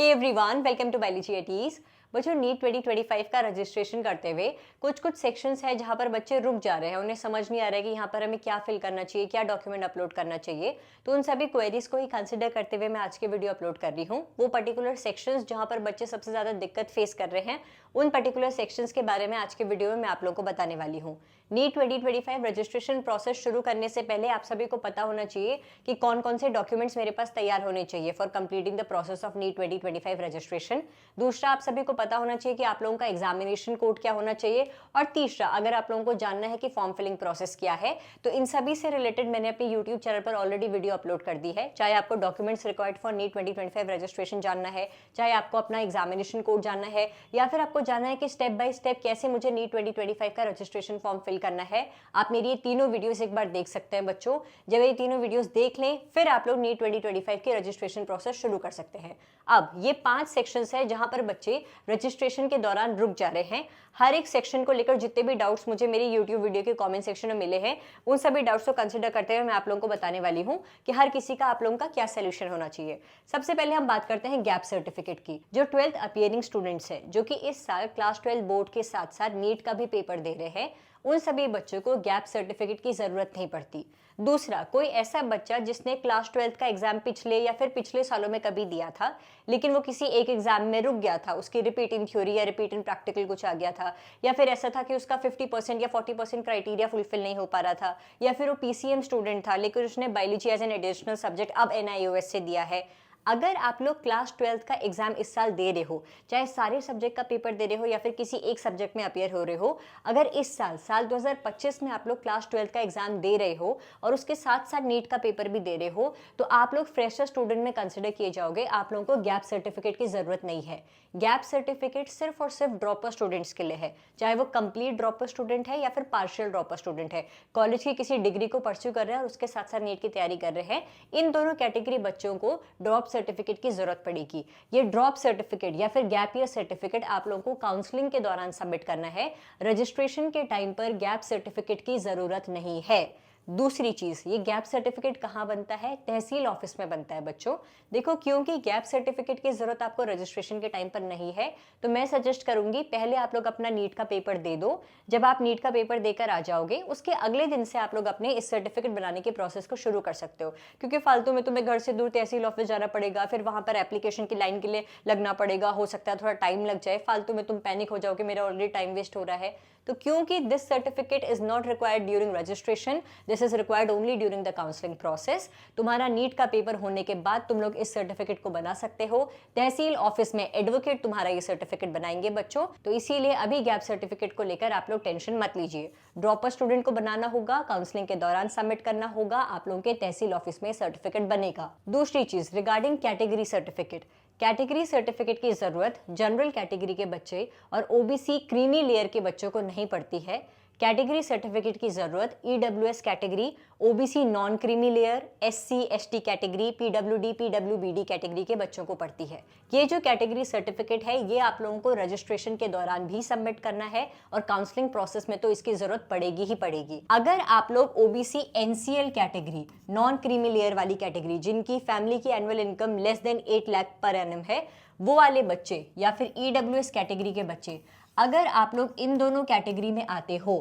Hey everyone, welcome to biology eighties. बच्चों, NEET 2025 का registration करते हुए कुछ सेक्शंस है जहां पर बच्चे रुक जा रहे हैं, उन्हें समझ नहीं आ रहा है कि यहाँ पर हमें क्या फिल करना चाहिए, क्या डॉक्यूमेंट अपलोड करना चाहिए। तो उन सभी क्वेरीज को ही कंसिडर करते हुए मैं आज की वीडियो अपलोड कर रही हूँ। वो पर्टिकुलर सेक्शंस जहाँ पर बच्चे सबसे ज़्यादा दिक्कत फेस कर रहे हैं, उन पर्टिकुलर सेक्शंस के बारे में आज के वीडियो में मैं आप लोगों को बताने वाली हूँ। नीट 2025 रजिस्ट्रेशन प्रोसेस शुरू करने से पहले आप सभी को पता होना चाहिए कि कौन कौन से डॉक्यूमेंट्स मेरे पास तैयार होने चाहिए for completing the process of NEET 2025 registration. दूसरा, आप सभी को पता होना चाहिए कि आप लोगों का एग्जामिनेशन कोड क्या होना चाहिए। और तीसरा, अगर आप लोगों को जानना है कि फॉर्म फिलिंग प्रोसेस क्या है, तो इन सभी से रिलेटेड मैंने अपने यूट्यूब चैनल पर ऑलरेडी वीडियो अपलोड कर दी है। चाहे आपको documents required for NEET 2025 registration जानना है, चाहे आपको अपना एग्जामिनेशन कोड जानना है, या फिर आपको जानना है कि स्टेप बाय स्टेप कैसे मुझे नीट 2025 का रजिस्ट्रेशन फॉर्म फिल करना है, आप मेरी ये तीनों वीडियोस एक बार देख सकते हैं। बच्चों, जब ये तीनों वीडियोस देख लें, फिर आप लोग नीट 2025 की रजिस्ट्रेशन प्रोसेस शुरू कर सकते हैं। अब ये 5 सेक्शंस है जहां पर बच्चे रजिस्ट्रेशन के दौरान रुक जा रहे हैं। हर एक सेक्शन को लेकर जितने भी डाउट्स मुझे मेरी यूट्यूब वीडियो के कमेंट सेक्शन में मिले हैं, उन सभी डाउट्स को कंसीडर करते हुए मैं आप लोगों को बताने वाली हूं कि हर किसी का आप लोगों का क्या सोल्यूशन होना चाहिए। सबसे पहले हम बात करते हैं गैप सर्टिफिकेट की। जो 12th अपीयरिंग स्टूडेंट्स है, जो कि इस साल क्लास 12 बोर्ड के साथ साथ नीट का भी पेपर दे रहे हैं, उन सभी बच्चों को गैप सर्टिफिकेट की जरूरत नहीं पड़ती। दूसरा, कोई ऐसा बच्चा जिसने क्लास 12 का एग्जाम पिछले या फिर पिछले सालों में कभी दिया था, लेकिन वो किसी एक एग्जाम में रुक गया था, उसकी रिपीट इन थ्योरी या रिपीट इन प्रैक्टिकल कुछ आ गया था, या फिर ऐसा था कि उसका 50% या 40% क्राइटेरिया फुलफिल नहीं हो पा रहा था, या फिर वो पीसीएम स्टूडेंट था लेकिन उसने biology as an additional subject अब एनआईओएस से दिया है। अगर आप लोग क्लास 12 का एग्जाम इस साल दे रहे हो, चाहे सारे सब्जेक्ट का पेपर दे रहे हो या फिर किसी एक सब्जेक्ट में अपियर हो रहे हो, अगर इस साल 2025 में आप लोग क्लास 12 का एग्जाम दे रहे हो और उसके साथ साथ नीट का पेपर भी दे रहे हो, तो आप लोग फ्रेशर स्टूडेंट में कंसिडर किए जाओगे। आप लोगों को गैप सर्टिफिकेट की जरूरत नहीं है। गैप सर्टिफिकेट सिर्फ और सिर्फ ड्रॉपर स्टूडेंट्स के लिए है, चाहे वो कंप्लीट ड्रॉपर स्टूडेंट है या फिर पार्शियल ड्रॉपर स्टूडेंट है, कॉलेज की किसी डिग्री को परस्यू कर रहे हैं और उसके साथ साथ नीट की तैयारी कर रहे हैं। इन दोनों कैटेगरी बच्चों को ड्रॉप सर्टिफिकेट की जरूरत पड़ेगी। ये ड्रॉप सर्टिफिकेट या फिर गैप ईयर सर्टिफिकेट आप लोगों को काउंसलिंग के दौरान सबमिट करना है। रजिस्ट्रेशन के टाइम पर गैप सर्टिफिकेट की जरूरत नहीं है। दूसरी चीज, ये गैप सर्टिफिकेट कहाँ बनता है? तहसील ऑफिस में बनता है। बच्चों देखो, क्योंकि गैप सर्टिफिकेट की जरूरत आपको रजिस्ट्रेशन के टाइम पर नहीं है, तो मैं सजेस्ट करूंगी पहले आप लोग अपना नीट का पेपर दे दो। जब आप नीट का पेपर देकर आ जाओगे, उसके अगले दिन से आप लोग अपने इस सर्टिफिकेट बनाने के प्रोसेस को शुरू कर सकते हो। क्योंकि फालतू में तुम्हें घर से दूर तहसील ऑफिस जाना पड़ेगा, फिर वहां पर एप्लीकेशन की लाइन के लिए लगना पड़ेगा, हो सकता है थोड़ा टाइम लग जाए, फालतू में तुम पैनिक हो जाओगे मेरा ऑलरेडी टाइम वेस्ट हो रहा है। तो क्योंकि this certificate is not required during registration, this is required only during the counselling process. तुम्हारा नीट का पेपर होने के बाद तुम लोग इस सर्टिफिकेट को बना सकते हो। तहसील ऑफिस में एडवोकेट तुम्हारा ये सर्टिफिकेट बनाएंगे बच्चों। तो इसीलिए अभी गैप सर्टिफिकेट को लेकर आप लोग टेंशन मत लीजिए। ड्रॉपर स्टूडेंट को बनाना होगा, काउंसलिंग के दौरान सबमिट करना होगा, आप लोगों के तहसील ऑफिस में सर्टिफिकेट बनेगा। दूसरी चीज, regarding category certificate. Category certificate की जरूरत जनरल कैटेगरी के बच्चे और ओबीसी क्रीमी लेयर के बच्चों को नहीं पड़ती है। कैटेगरी सर्टिफिकेट की जरूरत EWS category, OBC non creamy layer, SC ST category, PWD PWBD category के बच्चों को पड़ती है। ये जो कैटेगरी सर्टिफिकेट है, ये आप लोगों को रजिस्ट्रेशन के दौरान भी सबमिट करना है और काउंसलिंग प्रोसेस में तो इसकी जरूरत पड़ेगी ही पड़ेगी। अगर आप लोग OBC NCL category, non creamy layer वाली कैटेगरी, जिनकी फैमिली की annual income less than 8 lakh per annum है, वो वाले बच्चे, या फिर ईडब्ल्यूएस कैटेगरी के बच्चे, अगर आप लोग इन दोनों कैटेगरी में आते हो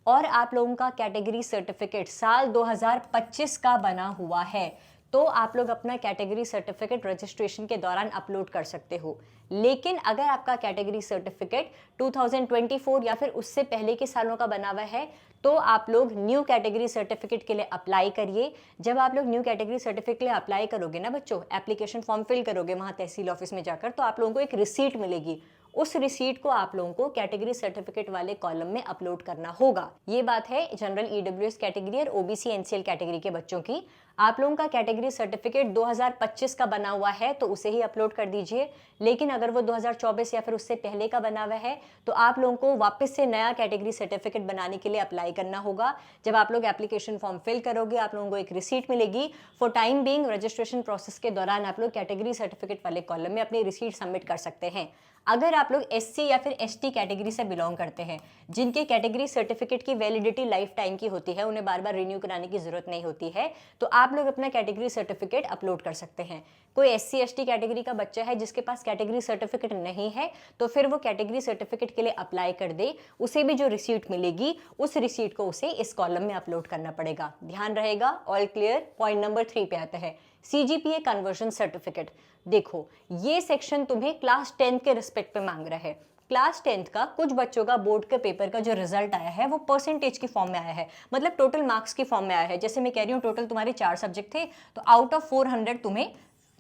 और आप लोगों का कैटेगरी सर्टिफिकेट साल 2025 का बना हुआ है, तो आप लोग अपना कैटेगरी सर्टिफिकेट रजिस्ट्रेशन के दौरान अपलोड कर सकते हो। लेकिन अगर आपका कैटेगरी सर्टिफिकेट 2024 या फिर उससे पहले के सालों का बना हुआ है, तो आप लोग न्यू कैटेगरी सर्टिफिकेट के लिए अप्लाई करिए। जब आप लोग न्यू कैटेगरी सर्टिफिकेट के लिए अप्लाई करोगे ना बच्चों, एप्लीकेशन फॉर्म फिल करोगे वहाँ तहसील ऑफिस में जाकर, तो आप लोगों को एक रिसीट मिलेगी। उस रिसीट को आप लोगों को कैटेगरी सर्टिफिकेट वाले कॉलम में अपलोड करना होगा। ये बात है जनरल ईडब्ल्यूएस कैटेगरी और ओबीसी एनसीएल कैटेगरी के बच्चों की। आप लोगों का कैटेगरी सर्टिफिकेट 2025 का बना हुआ है तो उसे ही अपलोड कर दीजिए। लेकिन अगर वो 2024 या फिर उससे पहले का बना हुआ है, तो आप लोगों को वापस से नया कैटेगरी सर्टिफिकेट बनाने के लिए अप्लाई करना होगा। जब आप लोग एप्लीकेशन फॉर्म फिल करोगे, आप लोगों को एक रिसीट मिलेगी। For time being registration process के दौरान आप लोग कैटेगरी सर्टिफिकेट वाले कॉलम में अपनी रिसीट सबमिट कर सकते हैं। अगर आप लोग एससी या फिर एसटी कैटेगरी से बिलोंग करते हैं, जिनके कैटेगरी सर्टिफिकेट की वैलिडिटी लाइफ टाइम की होती है, उन्हें बार बार रिन्यू कराने की जरूरत नहीं होती है, तो आप लोग अपना कैटेगरी सर्टिफिकेट अपलोड कर सकते हैं। कोई SC ST कैटेगरी का बच्चा है जिसके पास कैटेगरी सर्टिफिकेट नहीं है, तो फिर वो कैटेगरी सर्टिफिकेट के लिए अप्लाई कर दे, उसे भी जो रिसीट मिलेगी उस रिसीट को उसे इस कॉलम में अपलोड करना पड़ेगा। ध्यान रहेगा, ऑल क्लियर। पॉइंट नंबर 3 पे आता है CGPA कन्वर्जन सर्टिफिकेट। देखो, ये सेक्शन तुम्हें क्लास 10 के रिस्पेक्ट पे मांग रहा है। क्लास 10th का कुछ बच्चों का बोर्ड के पेपर का जो रिजल्ट आया है वो परसेंटेज की फॉर्म में आया है, मतलब टोटल मार्क्स की फॉर्म में आया है। जैसे मैं कह रही हूँ टोटल तुम्हारे 4 सब्जेक्ट थे, तो आउट ऑफ 400 तुम्हें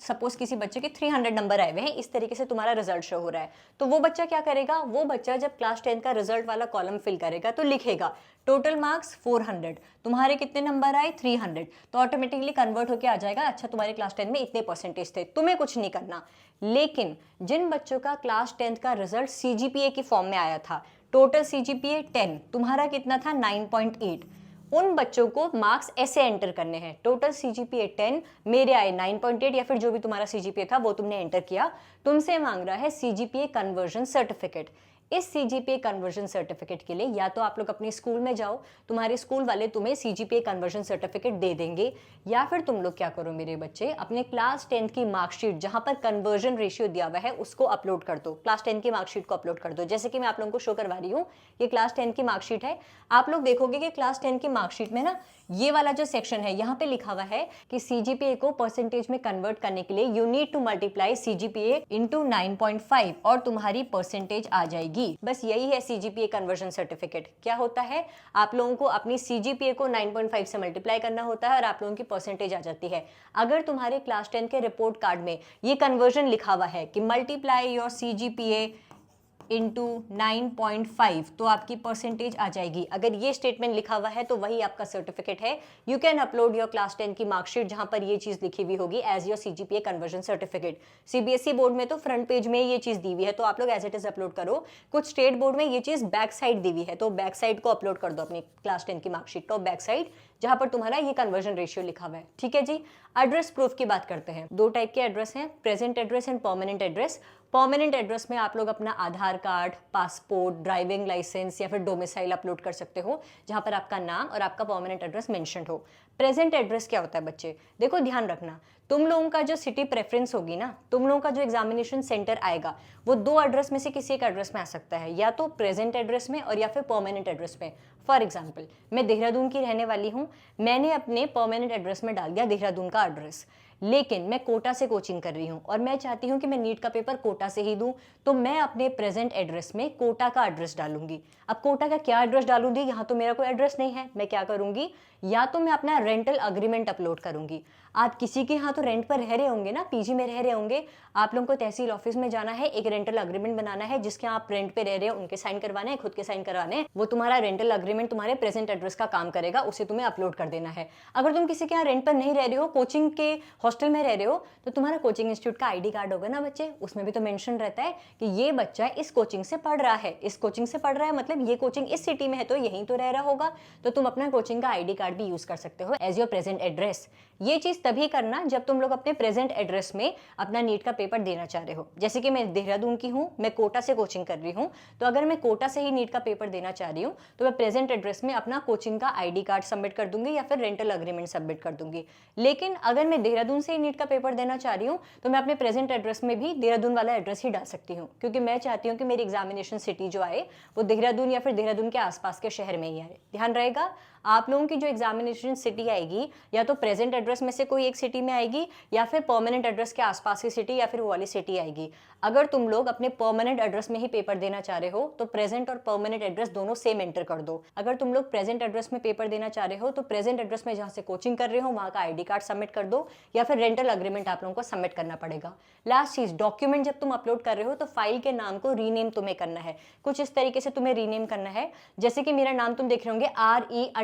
सपोज किसी बच्चे के 300 नंबर आए हुए हैं, इस तरीके से तुम्हारा रिजल्ट शो हो रहा है। तो वो बच्चा क्या करेगा, वो बच्चा जब क्लास 10 का रिजल्ट वाला कॉलम फिल करेगा तो लिखेगा टोटल मार्क्स 400, तुम्हारे कितने नंबर आए 300, तो ऑटोमेटिकली कन्वर्ट होके आ जाएगा अच्छा तुम्हारे क्लास 10 में इतने परसेंटेज थे, तुम्हें कुछ नहीं करना। लेकिन जिन बच्चों का क्लास 10 का रिजल्ट CGPA की फॉर्म में आया था, टोटल CGPA 10, तुम्हारा कितना था 9.8, उन बच्चों को मार्क्स ऐसे एंटर करने हैं, टोटल CGPA 10, मेरे आए 9.8 या फिर जो भी तुम्हारा CGPA था वो तुमने एंटर किया, तुमसे मांग रहा है CGPA कन्वर्जन सर्टिफिकेट। इस CGPA कन्वर्जन सर्टिफिकेट के लिए या तो आप लोग अपने स्कूल में जाओ, तुम्हारे स्कूल वाले तुम्हें CGPA कन्वर्जन सर्टिफिकेट दे देंगे, या फिर तुम लोग क्या करो मेरे बच्चे, अपने क्लास 10 की मार्कशीट जहां पर कन्वर्जन रेशियो दिया हुआ है उसको अपलोड कर दो, क्लास 10 की मार्कशीट को अपलोड कर दो। जैसे कि मैं आप लोगों को शो करवा रही हूँ, ये क्लास 10 की मार्कशीट है। आप लोग देखोगे कि क्लास 10 की मार्कशीट में ना ये वाला जो सेक्शन है यहाँ पे लिखा हुआ है कि CGPA को परसेंटेज में कन्वर्ट करने के लिए you need to multiply CGPA into 9.5 और तुम्हारी परसेंटेज आ जाएगी। बस यही है CGPA कन्वर्जन सर्टिफिकेट। क्या होता है, आप लोगों को अपनी CGPA को 9.5 से मल्टीप्लाई करना होता है और आप लोगों की परसेंटेज आ जाती है। अगर तुम्हारे क्लास 10 के रिपोर्ट कार्ड में ये कन्वर्जन लिखा हुआ है कि मल्टीप्लाई योर CGPA इंटू 9.5 तो आपकी परसेंटेज आ जाएगी। अगर ये स्टेटमेंट लिखा हुआ है तो वही आपका सर्टिफिकेट है। You can upload your class 10 की मार्कशीट जहां पर ये चीज लिखी हुई होगी as your CGPA conversion certificate. CBSE board में तो फ्रंट पेज में ये चीज दी हुई है तो आप लोग एज इट इज अपलोड करो। कुछ स्टेट बोर्ड में ये चीज बैक साइड दी हुई है तो बैक साइड को अपलोड कर दो अपनी क्लास 10 की मार्कशीट का बैक साइड जहां पर तुम्हारा ये कन्वर्जन रेशियो लिखा हुआ है। ठीक है जी। एड्रेस प्रूफ की बात करते हैं। 2 टाइप के एड्रेस हैं, present address and permanent address. Permanent address में आप लोग अपना आधार कार्ड, पासपोर्ट, ड्राइविंग लाइसेंस या फिर डोमिसाइल अपलोड कर सकते हो जहां पर आपका नाम और आपका परमानेंट एड्रेस मेंशन्ड हो। प्रेजेंट एड्रेस क्या होता है बच्चे, देखो ध्यान रखना, तुम लोगों का जो सिटी प्रेफरेंस होगी ना, तुम लोगों का जो एग्जामिनेशन सेंटर आएगा वो 2 एड्रेस में से किसी एक एड्रेस में आ सकता है, या तो प्रेजेंट एड्रेस में और या फिर परमानेंट एड्रेस में। फॉर एग्जाम्पल, मैं देहरादून की रहने वाली हूँ, मैंने अपने परमानेंट एड्रेस में डाल दिया देहरादून का एड्रेस, लेकिन मैं कोटा से कोचिंग कर रही हूँ और मैं चाहती हूँ कि मैं नीट का पेपर कोटा से ही दूं, तो मैं अपने प्रेजेंट एड्रेस में कोटा का एड्रेस डालूंगी। अब कोटा का क्या एड्रेस डालूंगी, यहाँ तो मेरा कोई एड्रेस नहीं है, मैं क्या करूंगी, या तो मैं अपना रेंटल अग्रीमेंट अपलोड करूंगी। आप किसी के यहाँ तो रेंट पर रह रहे होंगे ना, PG में रह रहे होंगे, आप लोगों को तहसील ऑफिस में जाना है, एक रेंटल अग्रीमेंट बनाना है जिसके आप रेंट पे रह रहे हो, उनके साइन करवाने हैं, खुद के साइन करवाने हैं, वो तुम्हारा रेंटल अग्रीमेंट तुम्हारे प्रेजेंट एड्रेस का काम करेगा, उसे तुम्हें अपलोड कर देना है। अगर तुम किसी के यहाँ रेंट पर नहीं रह रहे हो, कोचिंग के हॉस्टल में रह रहे हो, तो तुम्हारा कोचिंग इंस्टीट्यूट का ID कार्ड होगा ना बच्चे, उसमें भी तो मेंशन रहता है कि ये बच्चा इस कोचिंग से पढ़ रहा है, इस कोचिंग से पढ़ रहा है मतलब ये कोचिंग इस सिटी में है तो यहीं तो रह रहा होगा, तो तुम अपना कोचिंग का ID कार्ड भी यूज कर सकते हो एज योर प्रेजेंट एड्रेस। ये चीज तभी करना जब तुम लोग अपने प्रेजेंट एड्रेस में अपना नीट का पेपर देना चाह रहे हो। जैसे कि मैं देहरादून की हूँ, मैं कोटा से कोचिंग कर रही हूँ, तो अगर मैं कोटा से ही नीट का पेपर देना चाह रही हूँ तो मैं प्रेजेंट एड्रेस में अपना कोचिंग का ID कार्ड सबमिट कर दूंगी या फिर रेंटल अग्रीमेंट सबमिट कर दूंगी। लेकिन अगर मैं देहरादून से ही नीट का पेपर देना चाह रही हूँ तो मैं अपने प्रेजेंट एड्रेस में भी देहरादून वाला एड्रेस ही डाल सकती हूँ, क्योंकि मैं चाहती हूँ कि मेरी एग्जामिनेशन सिटी जो आए वो देहरादून या फिर देहरादून के आसपास के शहर में ही आए। ध्यान रहेगा, आप लोगों की जो एग्जामिनेशन सिटी आएगी या तो प्रेजेंट एड्रेस में से कोई एक सिटी में आएगी या फिर परमानेंट एड्रेस के आसपास की सिटी या फिर वो वाली सिटी आएगी। अगर तुम लोग अपने परमानेंट एड्रेस में ही पेपर देना चाह रहे हो तो प्रेजेंट और परमानेंट एड्रेस दोनों सेम एंटर कर दो। अगर तुम लोग प्रेजेंट एड्रेस में पेपर देना चाह रहे हो तो प्रेजेंट एड्रेस में जहां से कोचिंग कर रहे हो वहां का ID कार्ड सबमिट कर दो या फिर रेंटल अग्रीमेंट आप लोगों को सबमिट करना पड़ेगा। लास्ट चीज, डॉक्यूमेंट जब तुम अपलोड कर रहे हो तो फाइल के नाम को रीनेम तुम्हें करना है, कुछ इस तरीके से तुम्हें रीनेम करना है। जैसे कि मेरा नाम तुम देख रहे होंगे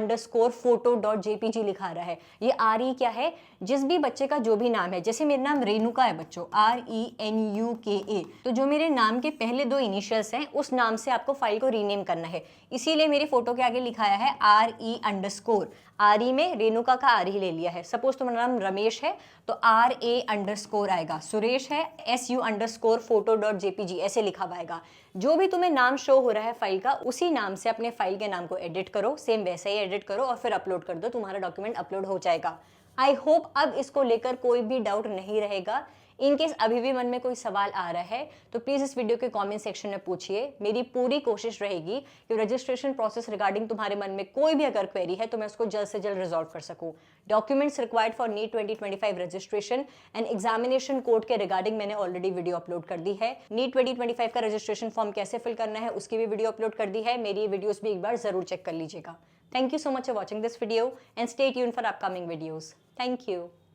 RE_photo.jpg लिखा रहा है, ये RE क्या है, जिस भी बच्चे का जो भी नाम है, जैसे मेरा नाम रेणुका है बच्चों, RENUKA, तो जो मेरे नाम के पहले 2 इनिशियल्स हैं उस नाम से आपको फाइल को रीनेम करना है। इसीलिए मेरी फोटो के आगे लिखाया है RE_RE में रेणुका का RE ले लिया है। सपोज तुम्हारा नाम रमेश है तो RA_ आएगा, सुरेश है SU_photo.jpg ऐसे लिखा हुआ आएगा। जो भी तुम्हें नाम शो हो रहा है फाइल का, उसी नाम से अपने फाइल के नाम को एडिट करो, सेम वैसे ही एडिट करो और फिर अपलोड कर दो, तुम्हारा डॉक्यूमेंट अपलोड हो जाएगा। आई होप अब इसको लेकर कोई भी डाउट नहीं रहेगा। इन केस अभी भी मन में कोई सवाल आ रहा है तो प्लीज इस वीडियो के कमेंट सेक्शन में पूछिए। मेरी पूरी कोशिश रहेगी कि रजिस्ट्रेशन प्रोसेस रिगार्डिंग तुम्हारे मन में कोई भी अगर क्वेरी है तो मैं उसको जल्द से जल्द रिजॉल्व कर सकूं। Documents required for NEET 2025 registration and examination code के रिगार्डिंग मैंने ऑलरेडी वीडियो अपलोड कर दी है। नीट 2025 का रजिस्ट्रेशन फॉर्म कैसे फिल करना है उसकी भी वीडियो अपलोड कर दी है। मेरी ये वीडियोस भी एक बार जरूर चेक कर लीजिएगा। Thank you so much for watching this video and stay tuned for upcoming videos. Thank you.